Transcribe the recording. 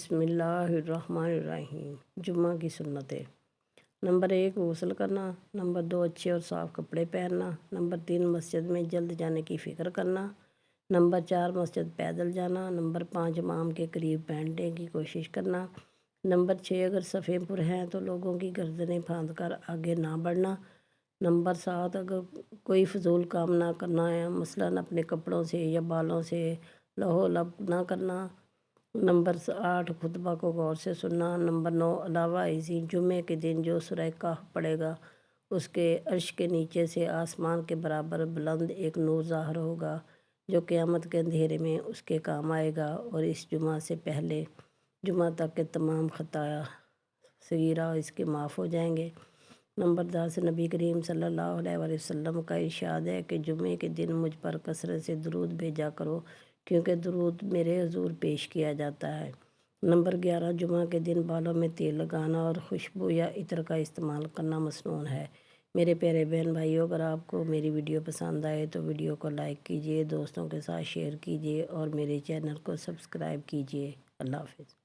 बिस्मिल्लाहिर्रहमानिर्रहीम। जुम्मा की सुन्नतें। नंबर 1 गुस्ल करना। नंबर 2 अच्छे और साफ़ कपड़े पहनना। नंबर 3 मस्जिद में जल्द जाने की फ़िक्र करना। नंबर 4 मस्जिद पैदल जाना। नंबर 5 इमाम के करीब बैठने की कोशिश करना। नंबर 6 अगर सफ़े पर हैं तो लोगों की गर्दनें फांद कर आगे ना बढ़ना। नंबर 7 अगर कोई फजूल काम ना करना है, मसलन अपने कपड़ों से या बालों से लहो-लब ना करना। नंबर 8 खुतबा को गौर से सुनना। नंबर 9 अलावा इसी जुमे के दिन जो सूरह कहफ पड़ेगा उसके अर्श के नीचे से आसमान के बराबर बुलंद एक नूर ज़ाहिर होगा जो क़यामत के अंधेरे में उसके काम आएगा और इस जुमा से पहले जुमा तक के तमाम खताया सगीरा इसके माफ़ हो जाएंगे। नंबर 10 नबी करीम सल्लल्लाहु अलैहि वसल्लम का इरशाद है कि जुमे के दिन मुझ पर कसरत से दुरूद भेजा करो क्योंकि दुरूद मेरे हुजूर पेश किया जाता है। नंबर 11 जुमा के दिन बालों में तेल लगाना और खुशबू या इत्र का इस्तेमाल करना मसनून है। मेरे प्यारे बहन भाइयों, अगर आपको मेरी वीडियो पसंद आए तो वीडियो को लाइक कीजिए, दोस्तों के साथ शेयर कीजिए और मेरे चैनल को सब्सक्राइब कीजिए। अल्लाह हाफ़िज़।